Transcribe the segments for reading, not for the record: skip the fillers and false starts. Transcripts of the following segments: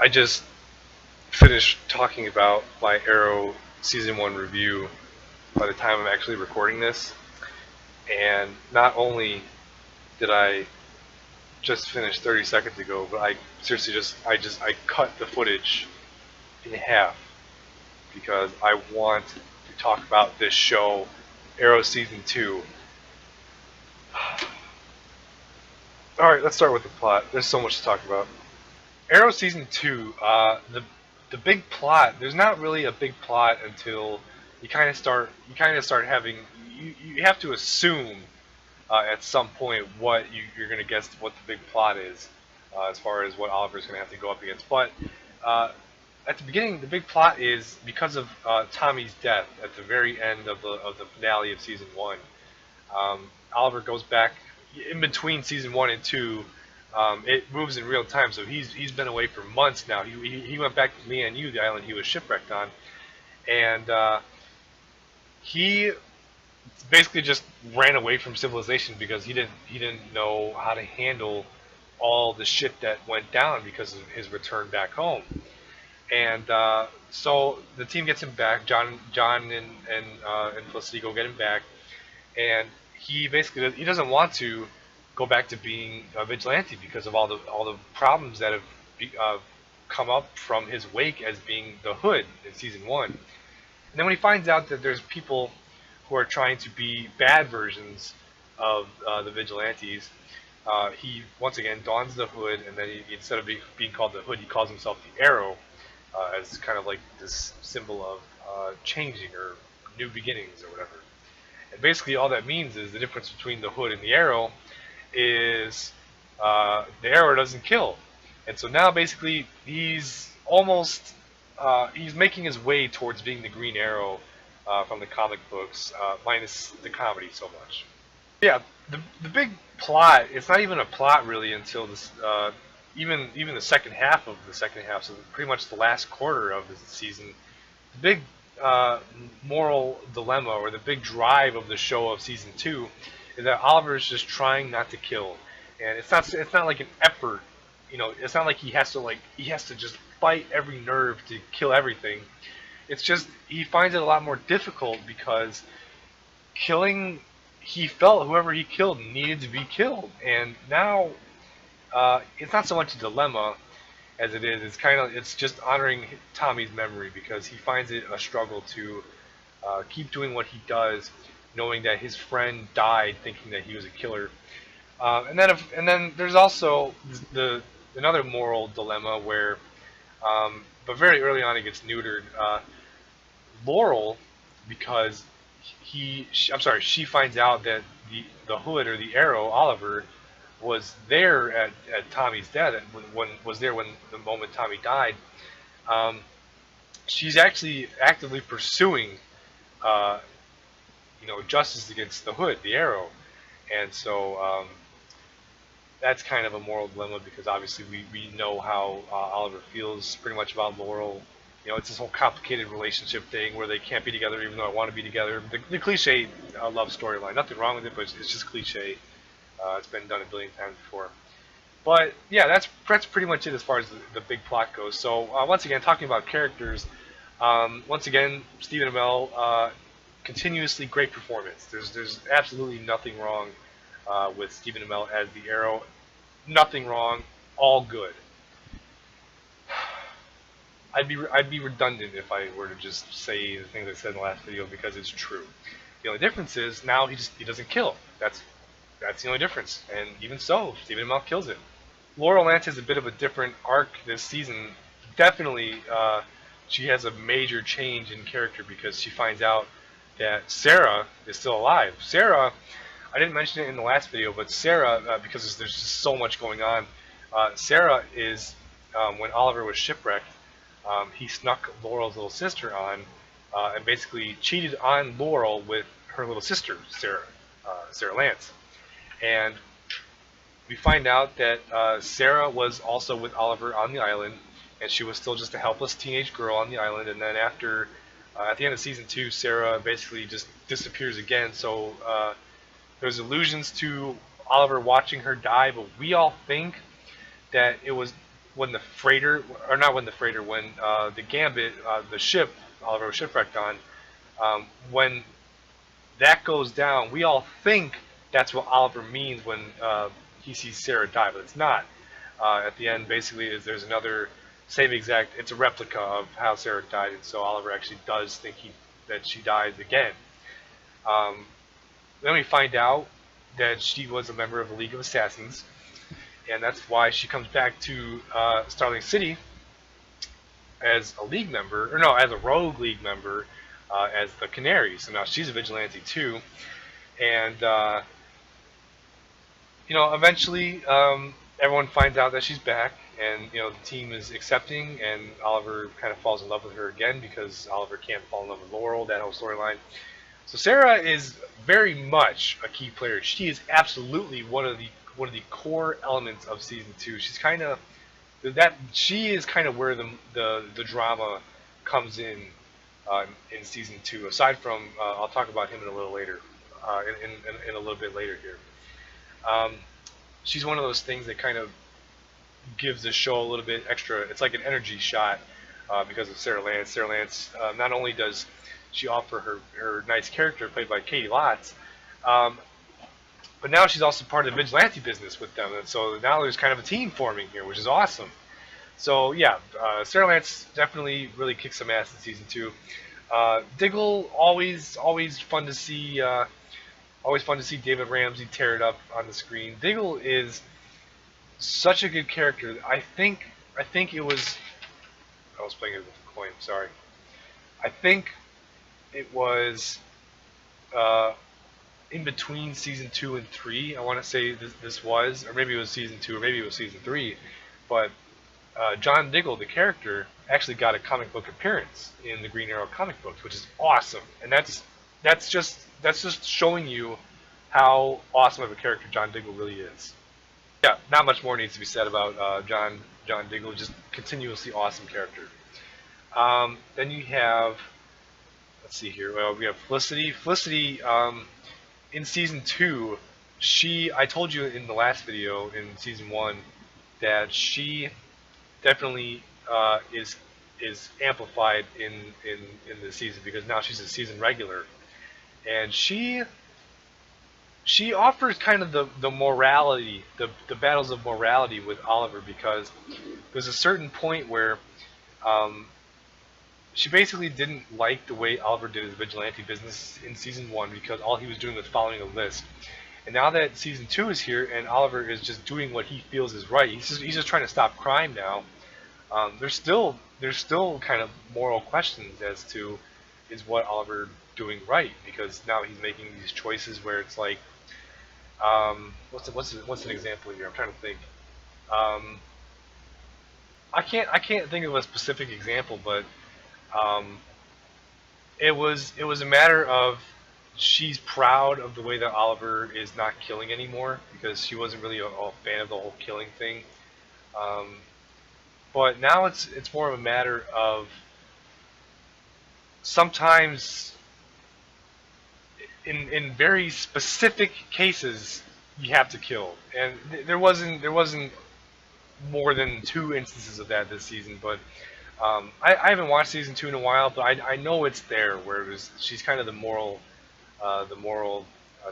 I just finished talking about my Arrow Season 1 review by the time I'm actually recording this, and not only did I just finish 30 seconds ago, but I seriously I cut the footage in half because I want to talk about this show, Arrow Season 2. Alright, let's start with the plot. There's so much to talk about. Arrow Season 2, the big plot, there's not really a big plot until you kind of start having, you have to assume at some point what you're going to guess what the big plot is, as far as what Oliver's going to have to go up against. But uh, at the beginning, the big plot is because of Tommy's death at the very end of the finale of Season 1. Oliver goes back in between Season 1 and 2. It moves in real time, so he's been away for months now. He went back to Lian-Yu, the island he was shipwrecked on, and he basically just ran away from civilization because he didn't know how to handle all the shit that went down because of his return back home. And so the team gets him back. John and Felicity go get him back, and he doesn't want to go back to being a vigilante because of all the problems that have come up from his wake as being the Hood in Season 1. And then when he finds out that there's people who are trying to be bad versions of the vigilantes, he once again dons the Hood, and then instead of being called the Hood, he calls himself the Arrow, as kind of like this symbol of changing or new beginnings or whatever. And basically, all that means is the difference between the Hood and the Arrow is the Arrow doesn't kill, and so now basically he's making his way towards being the Green Arrow from the comic books, minus the comedy so much. Yeah, the big plot. It's not even a plot really until this even the second half of the second half. So pretty much the last quarter of the season. The big moral dilemma or the big drive of the show of Season 2 is that Oliver is just trying not to kill, and it's not like an effort. It's not like he has to just fight every nerve to kill everything. It's just he finds it a lot more difficult because killing he felt whoever he killed needed to be killed, and now it's not so much a dilemma as it is. It's just honoring Tommy's memory because he finds it a struggle to keep doing what he does, knowing that his friend died, thinking that he was a killer. And then there's also another moral dilemma where, but very early on, it gets neutered. Laurel, because she finds out that the Hood or the Arrow, Oliver, was there at Tommy's death, when was there when the moment Tommy died. Um, she's actually actively pursuing, uh, justice against the Hood, the Arrow, and so that's kind of a moral dilemma because obviously we know how Oliver feels pretty much about Laurel. It's this whole complicated relationship thing where they can't be together even though I want to be together. The cliche love storyline, nothing wrong with it, but it's just cliche. It's been done a billion times before. But yeah, that's pretty much it as far as the big plot goes. So once again, talking about characters, once again, Stephen Amell, continuously great performance. There's absolutely nothing wrong with Stephen Amell as the Arrow. Nothing wrong, all good. I'd be redundant if I were to just say the things I said in the last video because it's true. The only difference is now he doesn't kill. That's the only difference. And even so, Stephen Amell kills it. Laurel Lance has a bit of a different arc this season. Definitely, she has a major change in character because she finds out that Sarah is still alive. Sarah, I didn't mention it in the last video, but Sarah, because there's just so much going on, Sarah is, when Oliver was shipwrecked, he snuck Laurel's little sister on, and basically cheated on Laurel with her little sister, Sarah Lance. And we find out that Sarah was also with Oliver on the island, and she was still just a helpless teenage girl on the island. And then at the end of Season 2, Sarah basically just disappears again. So there's allusions to Oliver watching her die, but we all think that it was when the freighter, or not when the freighter, when the Gambit, the ship Oliver was shipwrecked on, when that goes down, we all think that's what Oliver means when he sees Sarah die, but it's not. At the end, basically, there's another same exact. It's a replica of how Sarah died, and so Oliver actually does think that she died again. Um, then we find out that she was a member of the League of Assassins, and that's why she comes back to Starling City as a League member, or no, as a Rogue League member, as the Canary. So now she's a vigilante too, and eventually everyone finds out that she's back, and the team is accepting, and Oliver kind of falls in love with her again because Oliver can't fall in love with Laurel. That whole storyline. So Sarah is very much a key player. She is absolutely one of the core elements of season 2. She's kind of she is kind of where the drama comes in season 2. Aside from, I'll talk about him in a little later, in a little bit later here. She's one of those things that kind of gives the show a little bit extra. It's like an energy shot because of Sarah Lance. Sarah Lance, not only does she offer her nice character played by Katie Lotz, but now she's also part of the vigilante business with them, and so now there's kind of a team forming here, which is awesome. So yeah, Sarah Lance definitely really kicks some ass in season 2. Diggle, always fun to see. Always fun to see David Ramsey tear it up on the screen. Diggle is such a good character. I think it was. I was playing it with a coin. Sorry. I think it was in between season 2 and 3. I want to say this was, or maybe it was season 2, or maybe it was season 3. But John Diggle, the character, actually got a comic book appearance in the Green Arrow comic books, which is awesome. And that's just showing you how awesome of a character John Diggle really is. Yeah, not much more needs to be said about John Diggle. Just continuously awesome character. Then you have, let's see here. Well, we have Felicity. Felicity, in season 2, I told you in the last video in season 1 that she definitely is amplified in the season because now she's a season regular, and she offers kind of the morality, the battles of morality with Oliver, because there's a certain point where she basically didn't like the way Oliver did his vigilante business in season 1 because all he was doing was following a list. And now that season 2 is here and Oliver is just doing what he feels is right, he's just trying to stop crime now. There's still kind of moral questions as to, is what Oliver doing right, because now he's making these choices where it's like, what's an example here? I'm trying to think. I can't think of a specific example, but it was a matter of she's proud of the way that Oliver is not killing anymore because she wasn't really a fan of the whole killing thing. But now it's more of a matter of sometimes in very specific cases you have to kill, and there wasn't more than 2 instances of that this season. But I haven't watched season 2 in a while, but I know it's there where she's kind of the moral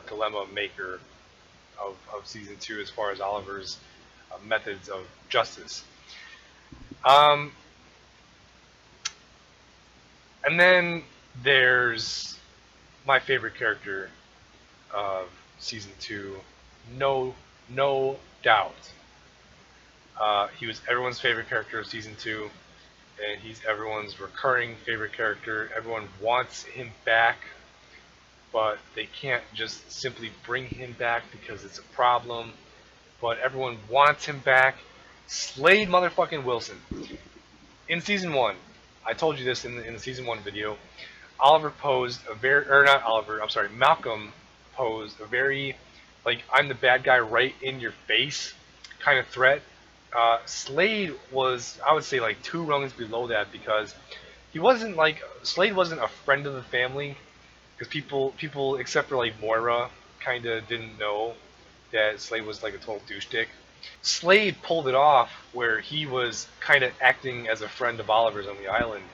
dilemma maker of season 2 as far as Oliver's methods of justice. And then there's my favorite character of season 2, no doubt. He was everyone's favorite character of season 2, and he's everyone's recurring favorite character. Everyone wants him back, but they can't just simply bring him back because it's a problem. But everyone wants him back. Slade motherfucking Wilson. In season 1, I told you this in the season 1 video, Malcolm posed a very, like, I'm the bad guy right in your face kind of threat. Slade was, I would say, like 2 rungs below that, because Slade wasn't a friend of the family, because people except for like Moira kind of didn't know that Slade was like a total douche dick. Slade pulled it off where he was kind of acting as a friend of Oliver's on the island.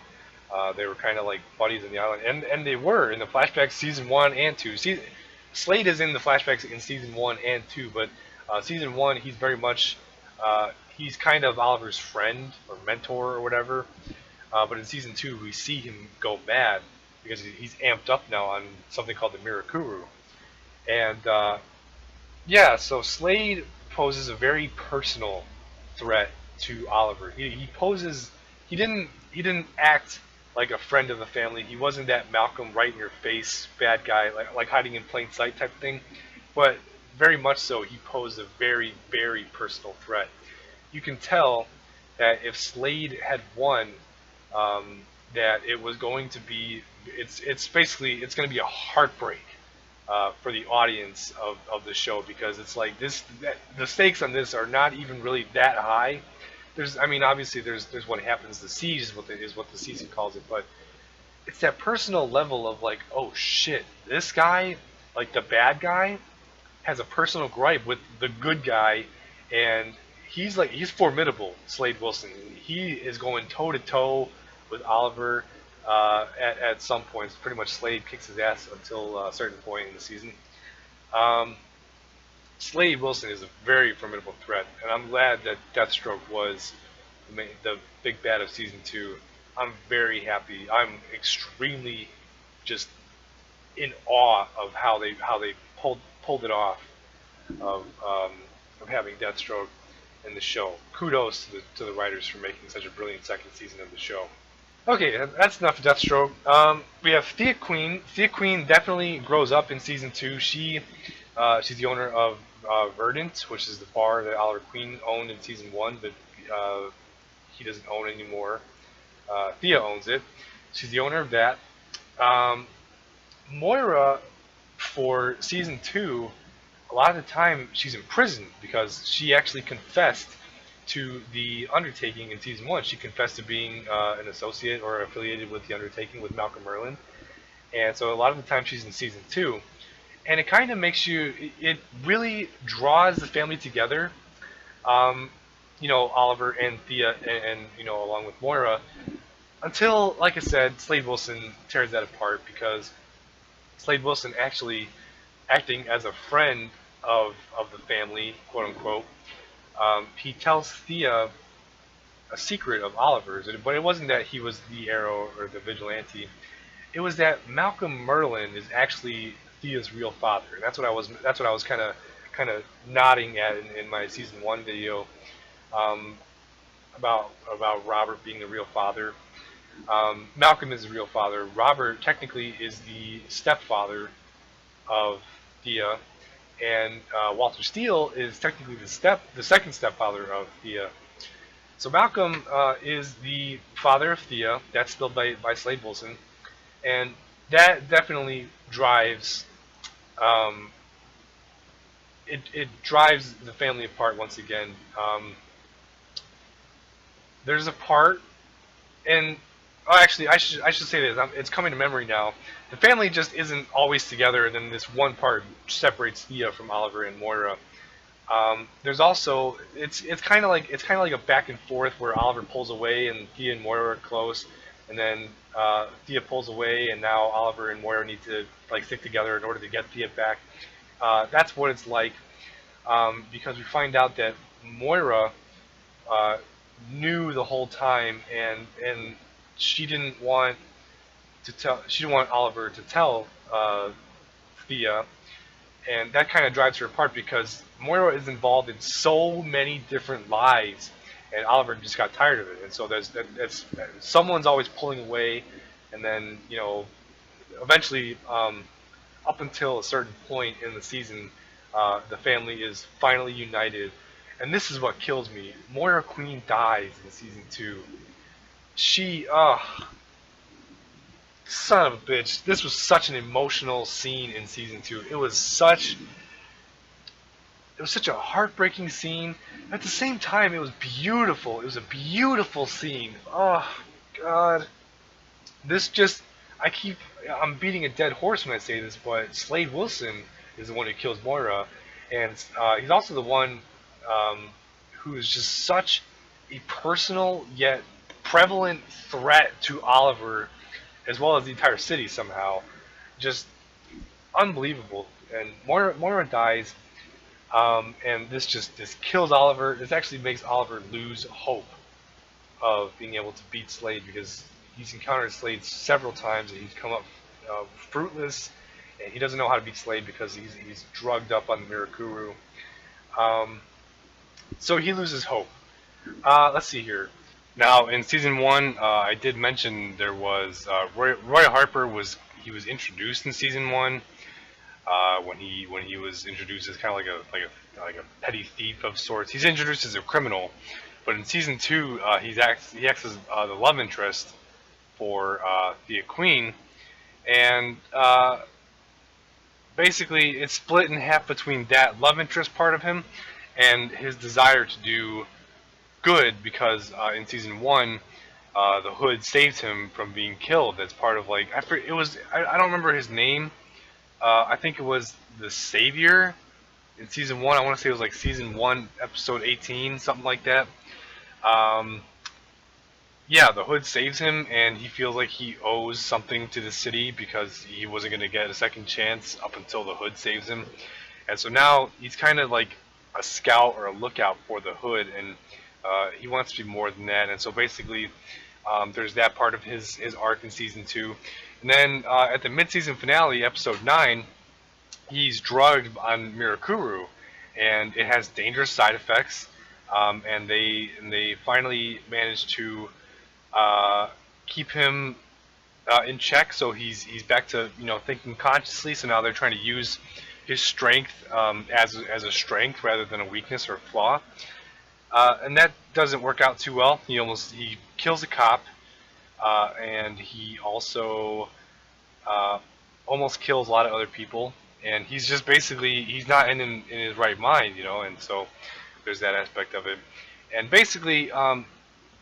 They were kind of like buddies on the island, and they were in the flashbacks season 1 and 2. Slade is in the flashbacks in season 1 and 2, but season 1 he's very much he's kind of Oliver's friend or mentor or whatever. But in season 2 we see him go mad because he's amped up now on something called the Mirakuru, and yeah, so Slade poses a very personal threat to Oliver. He poses he didn't act like a friend of the family. He wasn't that Malcolm right in your face bad guy like hiding in plain sight type thing. But very much so he posed a very very personal threat. You can tell that if Slade had won, that it was going to be it's basically it's going to be a heartbreak for the audience of the show, because it's like the stakes on this are not even really that high. I mean, obviously there's what happens. The siege is what the season calls it, but it's that personal level of like, oh shit, this guy, like the bad guy, has a personal gripe with the good guy, and he's formidable, Slade Wilson. He is going toe to toe with Oliver at some points. Pretty much Slade kicks his ass until a certain point in the season. Slade Wilson is a very formidable threat, and I'm glad that Deathstroke was the big bad of season 2. I'm very happy. I'm extremely just in awe of how they pulled it off of having Deathstroke in the show. Kudos to the writers for making such a brilliant second season of the show. Okay, that's enough of Deathstroke. We have Thea Queen. Thea Queen definitely grows up in season 2. She's the owner of Verdant, which is the bar that Oliver Queen owned in season 1, but he doesn't own anymore. Thea owns it. She's the owner of that. Moira, for season 2, a lot of the time she's in prison because she actually confessed to the Undertaking in season 1. She confessed to being an associate or affiliated with the Undertaking with Malcolm Merlyn, and so a lot of the time she's in season 2, and it kind of makes it really draws the family together. Oliver and Thea, and along with Moira, until, like I said, Slade Wilson tears that apart, because Slade Wilson actually acting as a friend of the family, quote unquote. He tells Thea a secret of Oliver's, but it wasn't that he was the Arrow or the Vigilante. It was that Malcolm Merlyn is actually Thea's real father. And that's what I was kind of nodding at in my season 1 video about Robert being the real father. Malcolm is the real father. Robert technically is the stepfather of Thea, and Walter Steele is technically the second stepfather of Thea. So Malcolm is the father of Thea. That's spelled by Slade Wilson, and that definitely drives it drives the family apart once again. There's a part, and actually, I should say this. It's coming to memory now. The family just isn't always together, and then this one part separates Thea from Oliver and Moira. There's also it's kind of like a back and forth where Oliver pulls away and Thea and Moira are close, and then Thea pulls away, and now Oliver and Moira need to stick together in order to get Thea back. That's what it's like, because we find out that Moira knew the whole time, and she didn't want Oliver to tell Thea, and that kind of drives her apart because Moira is involved in so many different lies, and Oliver just got tired of it. And so that's someone's always pulling away, and then eventually, up until a certain point in the season, the family is finally united. And this is what kills me. Moira Queen dies in season 2. She, son of a bitch. This was such an emotional scene in season 2. It was such a heartbreaking scene. At the same time, it was beautiful. It was a beautiful scene. Oh, God. I'm beating a dead horse when I say this, but Slade Wilson is the one who kills Moira. And he's also the one who is just such a personal yet prevalent threat to Oliver as well as the entire city somehow. Just unbelievable. And Moira dies, and this kills Oliver. This actually makes Oliver lose hope of being able to beat Slade because he's encountered Slade several times and he's come up fruitless, and he doesn't know how to beat Slade because he's drugged up on the Mirakuru. Um, so he loses hope. Let's see here. Now in season one, I did mention there was Roy Harper was introduced in season one when he was introduced as kind of like a petty thief of sorts. He's introduced as a criminal, but in season two, he acts as the love interest for Thea Queen, and basically it's split in half between that love interest part of him and his desire to do good because in season one, the Hood saved him from being killed. That's part of like I don't remember his name. I think it was the Savior in season one. I want to say it was like season one, episode 18, something like that. Um, yeah, the Hood saves him, and he feels like he owes something to the city because he wasn't going to get a second chance up until the Hood saves him. And so now he's kind of like a scout or a lookout for the Hood, and he wants to be more than that. And so basically, there's that part of his arc in season two. And then at the mid-season finale, episode 9, he's drugged on Mirakuru, and it has dangerous side effects. And they finally manage to keep him in check, so he's back to thinking consciously. So now they're trying to use his strength as a strength rather than a weakness or a flaw, and that doesn't work out too well. He kills a cop, and he also almost kills a lot of other people. And he's just basically he's not in his right mind, and so there's that aspect of it. And basically,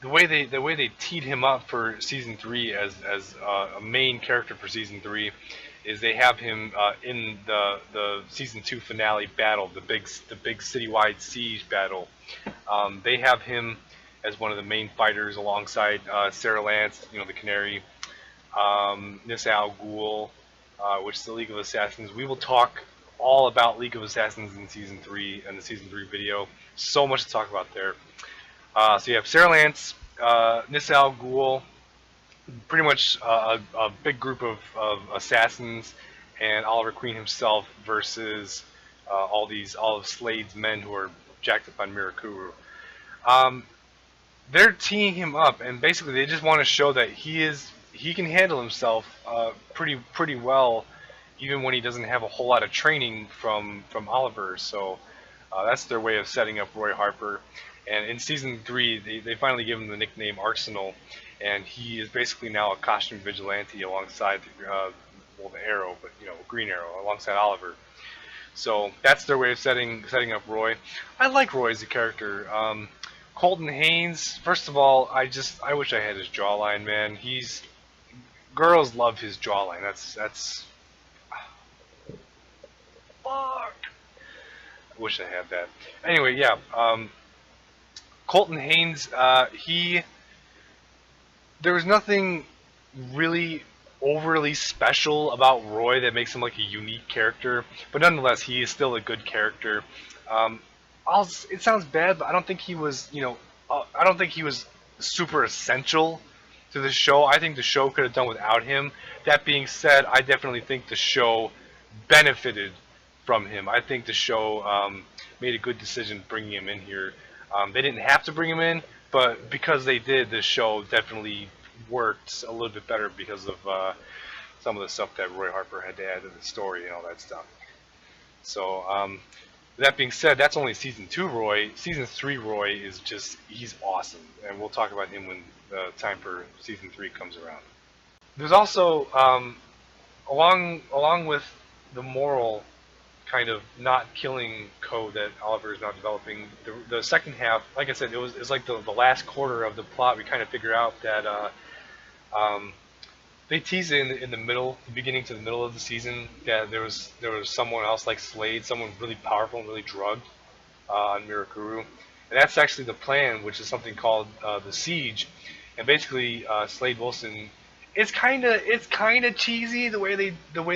the way they teed him up for season 3 as a main character for season 3 is they have him in the season 2 finale battle, the big citywide siege battle. They have him as one of the main fighters alongside Sarah Lance, the Canary, Nis Al Ghul, which is the League of Assassins. We will talk all about League of Assassins in season 3 and the season 3 video. So much to talk about there. So you have Sarah Lance, Nis Al Ghul, pretty much a big group of assassins, and Oliver Queen himself versus all of Slade's men who are jacked up on Mirakuru. They're teeing him up, and basically they just want to show that he can handle himself pretty well, even when he doesn't have a whole lot of training from Oliver. So that's their way of setting up Roy Harper. And in season 3, they finally give him the nickname Arsenal, and he is basically now a costume vigilante alongside the Arrow, but Green Arrow alongside Oliver. So that's their way of setting up Roy. I like Roy as a character. Colton Haynes, first of all, I wish I had his jawline, man. Girls love his jawline. That's fuck. I wish I had that. Anyway, yeah. Colton Haynes, there was nothing really overly special about Roy that makes him like a unique character, but nonetheless, he is still a good character. It sounds bad, but I don't think he was, I don't think he was super essential to the show. I think the show could have done without him. That being said, I definitely think the show benefited from him. I think the show made a good decision bringing him in here. They didn't have to bring him in, but because they did, the show definitely worked a little bit better because of some of the stuff that Roy Harper had to add to the story and all that stuff. So, that being said, that's only season 2 Roy. Season 3 Roy is he's awesome, and we'll talk about him when the time for season 3 comes around. There's also, along with the moral kind of not killing code that Oliver is now developing, the second half, like I said, it's like the last quarter of the plot. We kind of figure out that they tease it in the middle, the beginning to the middle of the season, that there was someone else like Slade, someone really powerful and really drugged, on Mirakuru, and that's actually the plan, which is something called the Siege. And basically, Slade Wilson, it's kind of cheesy the way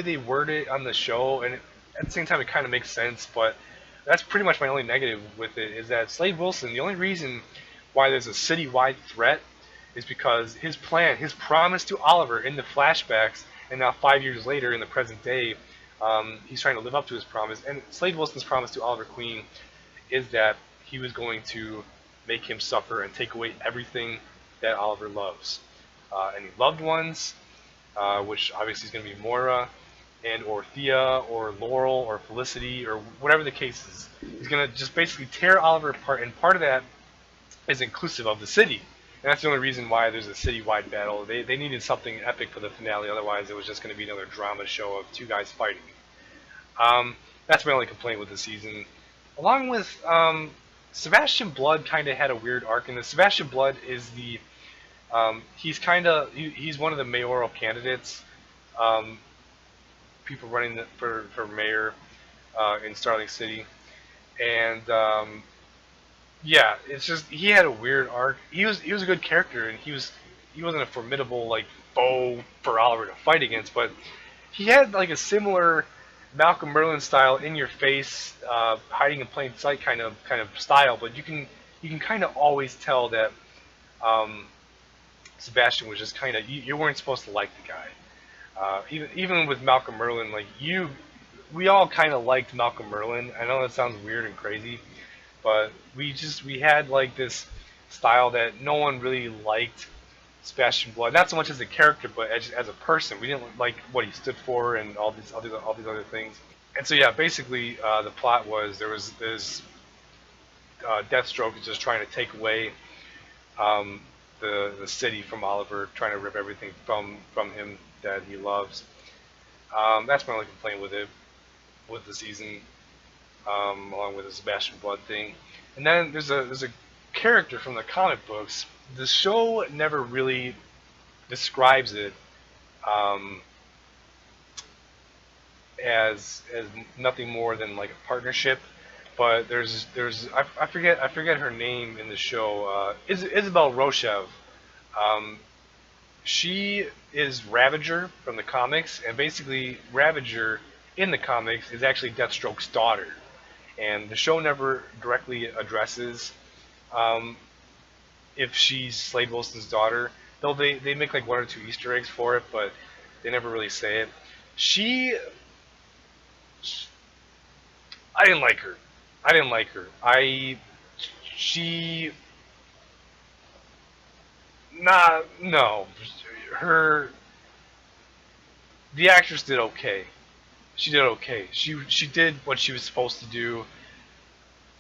they word it on the show, and at the same time it kind of makes sense. But that's pretty much my only negative with it is that Slade Wilson, the only reason why there's a citywide threat is because his plan, his promise to Oliver in the flashbacks, and now 5 years later in the present day, he's trying to live up to his promise. And Slade Wilson's promise to Oliver Queen is that he was going to make him suffer and take away everything that Oliver loves. Any loved ones, which obviously is going to be Moira, and or Thea, or Laurel, or Felicity, or whatever the case is. He's going to just basically tear Oliver apart, and part of that is inclusive of the city. And that's the only reason why there's a citywide battle. They needed something epic for the finale, otherwise it was just going to be another drama show of two guys fighting. That's my only complaint with the season. Along with Sebastian Blood, kind of had a weird arc in this. Sebastian Blood is he's one of the mayoral candidates, people running for mayor in Starling City, and yeah, it's just he had a weird arc. He was a good character, and he wasn't a formidable like foe for Oliver to fight against, but he had like a similar Malcolm Merlyn style, in your face, hiding in plain sight kind of style. But you can kind of always tell that Sebastian was just kind of you weren't supposed to like the guy. Even with Malcolm Merlyn, like we all kind of liked Malcolm Merlyn. I know that sounds weird and crazy, but we had like this style that no one really liked Sebastian Blood. Not so much as a character, but as a person. We didn't like what he stood for and all these other things. And so yeah, basically the plot was there was this Deathstroke is just trying to take away the city from Oliver, trying to rip everything from him that he loves. That's my only complaint with the season, along with the Sebastian Blood thing. And then there's a character from the comic books. The show never really describes it as nothing more than like a partnership. But I forget her name in the show. Isabel Rochev. She is Ravager from the comics, and basically Ravager in the comics is actually Deathstroke's daughter. And the show never directly addresses if she's Slade Wilson's daughter. Though they make like one or two Easter eggs for it, but they never really say it. I didn't like her. She, nah, no. The actress did okay. She did okay. She did what she was supposed to do,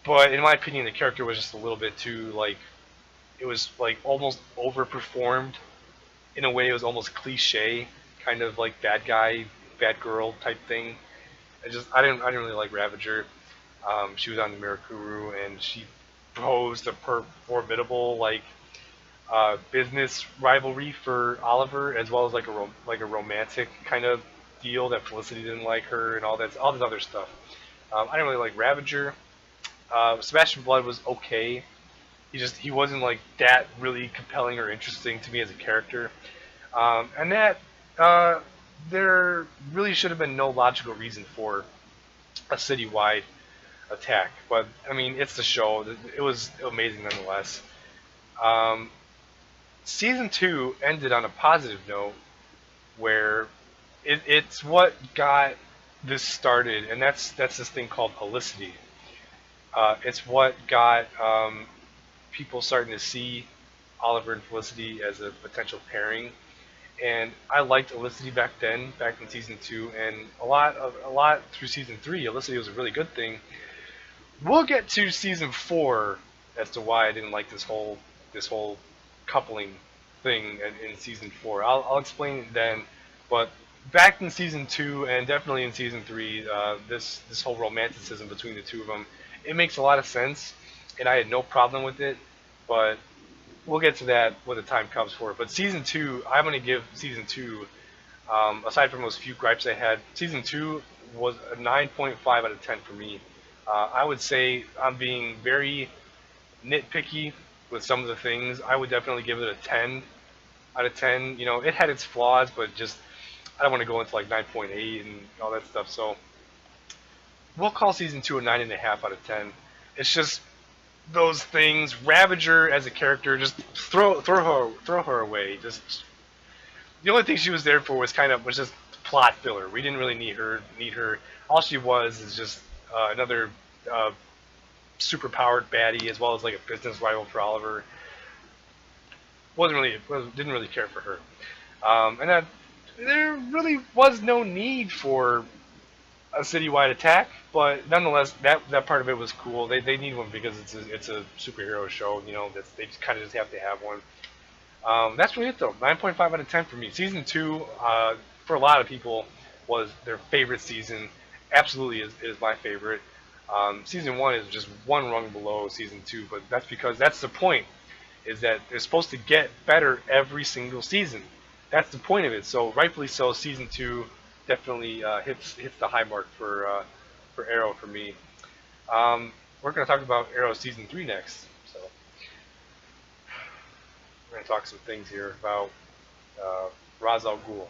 but in my opinion, the character was just a little bit too like, it was like almost overperformed. In a way, it was almost cliche, kind of like bad guy, bad girl type thing. I didn't really like Ravager. She was on the Mirakuru, and she posed a formidable like business rivalry for Oliver, as well as like a romantic kind of deal that Felicity didn't like her, and all this other stuff. I didn't really like Ravager. Sebastian Blood was okay. He wasn't like that really compelling or interesting to me as a character, and that there really should have been no logical reason for a citywide attack. But I mean, it's the show. It was amazing nonetheless. Season 2 ended on a positive note, where it's what got this started, and that's this thing called Helicity. It's what got people starting to see Oliver and Felicity as a potential pairing. And I liked Helicity back in season 2, and a lot through season 3. Helicity was a really good thing. We'll get to season 4 as to why I didn't like this whole coupling thing in season 4. I'll explain then. But back in season 2 and definitely in season 3, this whole romanticism between the two of them, it makes a lot of sense, and I had no problem with it. But we'll get to that when the time comes for it. But season 2, I'm going to give season 2, aside from those few gripes I had, season 2 was a 9.5 out of 10 for me. I would say I'm being very nitpicky with some of the things. I would definitely give it a 10 out of 10. You know, it had its flaws, but just I don't want to go into like 9.8 and all that stuff. So we'll call season two a 9.5 out of 10. It's just those things. Ravager as a character, just throw her away. Just the only thing she was there for was just plot filler. We didn't really need her. All she was is just another uh, super powered baddie, as well as like a business rival for Oliver. Didn't really care for her. And that there really was no need for a citywide attack, but nonetheless, that part of it was cool. They need one because it's a superhero show. You know, they just kind of just have to have one. That's really it though. 9.5 out of 10 for me. Season two, for a lot of people, was their favorite season. Absolutely is my favorite. Season one is just one rung below season two, but that's because that's the point. Is that they're supposed to get better every single season. That's the point of it. So rightfully so, season two definitely hits the high mark for Arrow for me. We're going to talk about Arrow season three next. So we're going to talk some things here about Ra's al Ghul.